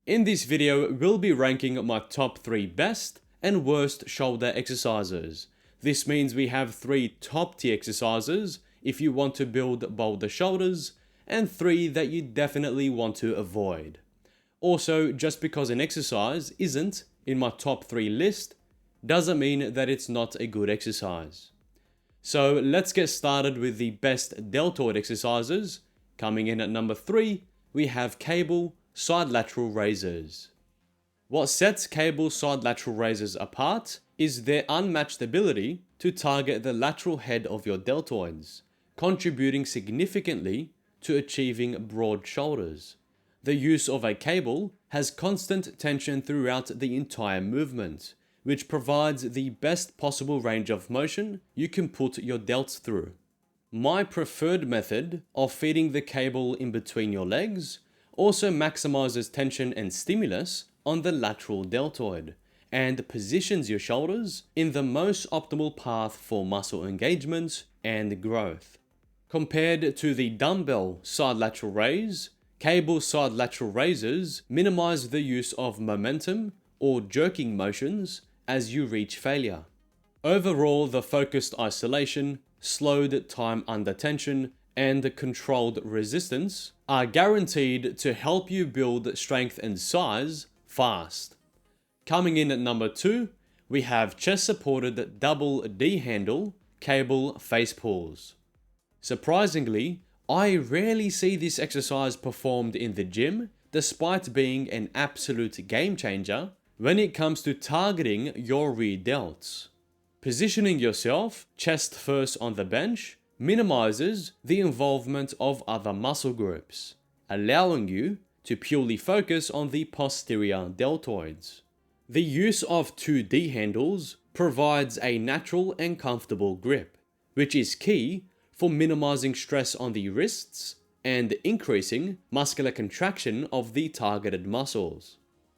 In this video, we'll be ranking my top 3 best and worst shoulder exercises. This means we have 3 top tier exercises if you want to build bolder shoulders, and 3 that you definitely want to avoid. Also, just because an exercise isn't in my top 3 list, doesn't mean that it's not a good exercise. So let's get started with the best deltoid exercises. Coming in at number 3, we have cable side lateral raises. What sets cable side lateral raises apart is their unmatched ability to target the lateral head of your deltoids, contributing significantly to achieving broad shoulders. The use of a cable has constant tension throughout the entire movement, which provides the best possible range of motion you can put your delts through. My preferred method of feeding the cable in between your legs also maximizes tension and stimulus on the lateral deltoid and positions your shoulders in the most optimal path for muscle engagement and growth. Compared to the dumbbell side lateral raise, cable side lateral raises minimize the use of momentum or jerking motions as you reach failure. Overall, the focused isolation, slowed time under tension, and controlled resistance are guaranteed to help you build strength and size fast. Coming in at number 2, we have chest supported double D handle cable face pulls. Surprisingly, I rarely see this exercise performed in the gym, despite being an absolute game changer when it comes to targeting your rear delts. Positioning yourself chest first on the bench minimizes the involvement of other muscle groups, allowing you to purely focus on the posterior deltoids. The use of 2D handles provides a natural and comfortable grip, which is key for minimizing stress on the wrists and increasing muscular contraction of the targeted muscles.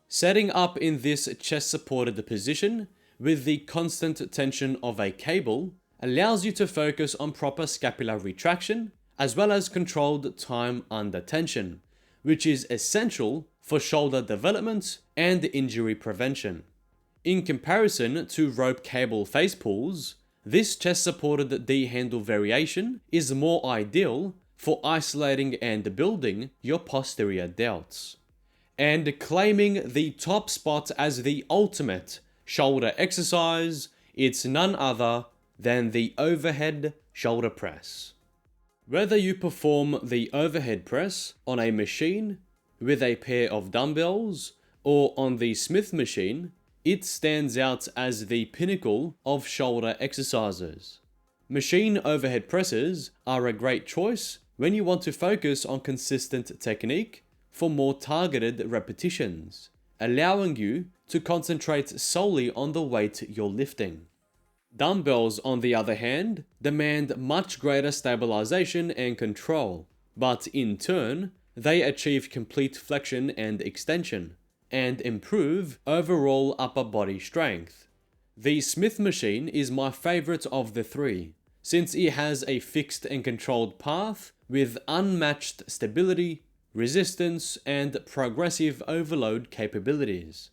Setting up in this chest-supported position with the constant tension of a cable allows you to focus on proper scapular retraction as well as controlled time under tension, which is essential for shoulder development and injury prevention. In comparison to rope cable face pulls, this chest-supported D-handle variation is more ideal for isolating and building your posterior delts. And claiming the top spot as the ultimate shoulder exercise, it's none other than the overhead shoulder press. Whether you perform the overhead press on a machine with a pair of dumbbells or on the Smith machine, it stands out as the pinnacle of shoulder exercises. Machine overhead presses are a great choice when you want to focus on consistent technique for more targeted repetitions, allowing you to concentrate solely on the weight you're lifting. Dumbbells, on the other hand, demand much greater stabilization and control, but in turn, they achieve complete flexion and extension, and improve overall upper body strength. The Smith machine is my favorite of the 3, since it has a fixed and controlled path with unmatched stability, resistance, and progressive overload capabilities.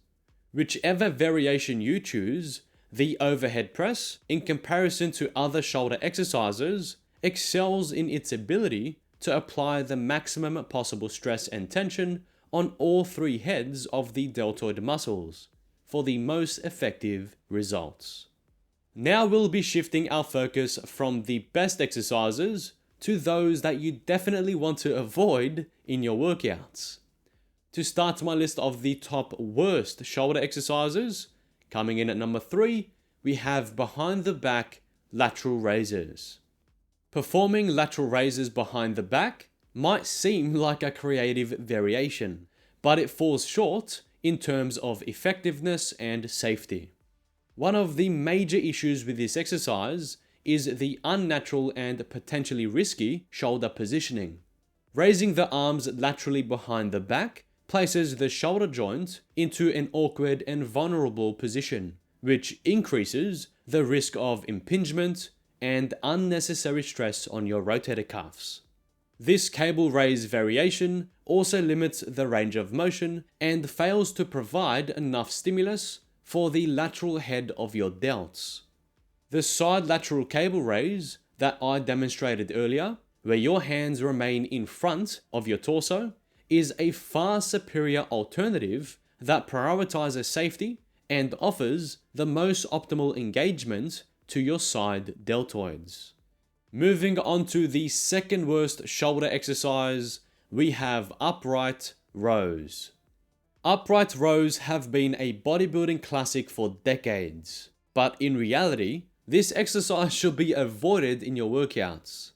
Whichever variation you choose, the overhead press, in comparison to other shoulder exercises, excels in its ability to apply the maximum possible stress and tension on all 3 heads of the deltoid muscles for the most effective results. Now we'll be shifting our focus from the best exercises to those that you definitely want to avoid in your workouts. To start my list of the top worst shoulder exercises, coming in at number 3, we have behind the back lateral raises. Performing lateral raises behind the back might seem like a creative variation, but it falls short in terms of effectiveness and safety. One of the major issues with this exercise is the unnatural and potentially risky shoulder positioning. Raising the arms laterally behind the back places the shoulder joint into an awkward and vulnerable position, which increases the risk of impingement and unnecessary stress on your rotator cuffs. This cable raise variation also limits the range of motion and fails to provide enough stimulus for the lateral head of your delts. The side lateral cable raise that I demonstrated earlier, where your hands remain in front of your torso, is a far superior alternative that prioritizes safety and offers the most optimal engagement to your side deltoids. Moving on to the second worst shoulder exercise, we have upright rows. Upright rows have been a bodybuilding classic for decades, but in reality, this exercise should be avoided in your workouts.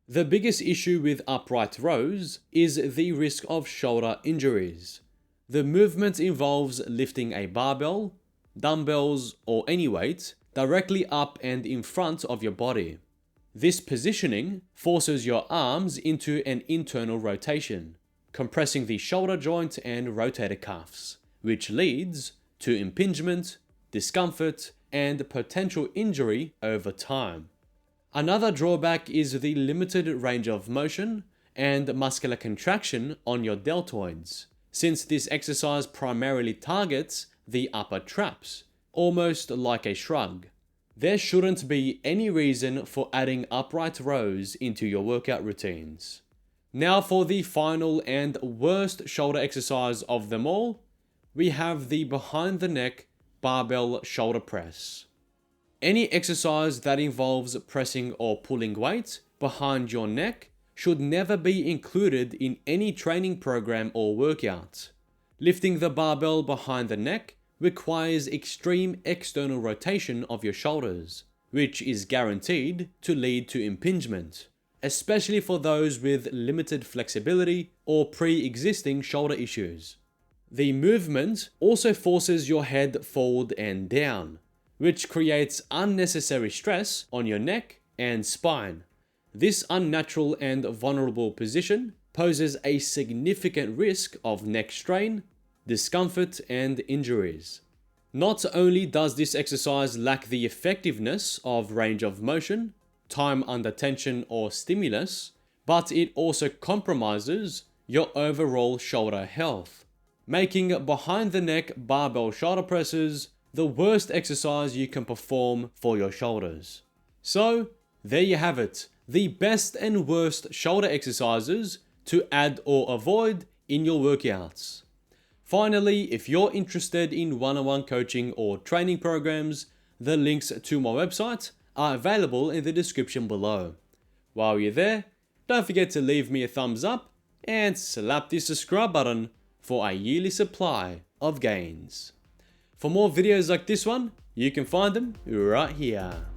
The biggest issue with upright rows is the risk of shoulder injuries. The movement involves lifting a barbell, dumbbells, or any weight directly up and in front of your body. This positioning forces your arms into an internal rotation, compressing the shoulder joint and rotator cuffs, which leads to impingement, discomfort, and potential injury over time. Another drawback is the limited range of motion and muscular contraction on your deltoids, since this exercise primarily targets the upper traps, almost like a shrug. There shouldn't be any reason for adding upright rows into your workout routines. Now for the final and worst shoulder exercise of them all, we have the behind the neck barbell shoulder press. Any exercise that involves pressing or pulling weight behind your neck should never be included in any training program or workout. Lifting the barbell behind the neck requires extreme external rotation of your shoulders, which is guaranteed to lead to impingement, especially for those with limited flexibility or pre-existing shoulder issues. The movement also forces your head forward and down, which creates unnecessary stress on your neck and spine. This unnatural and vulnerable position poses a significant risk of neck strain, discomfort, and injuries. Not only does this exercise lack the effectiveness of range of motion, time under tension, or stimulus, but it also compromises your overall shoulder health, making behind the neck barbell shoulder presses the worst exercise you can perform for your shoulders. So, there you have it, the best and worst shoulder exercises to add or avoid in your workouts. Finally, if you're interested in one-on-one coaching or training programs, the links to my website are available in the description below. While you're there, don't forget to leave me a thumbs up and slap the subscribe button for a yearly supply of gains. For more videos like this one, you can find them right here.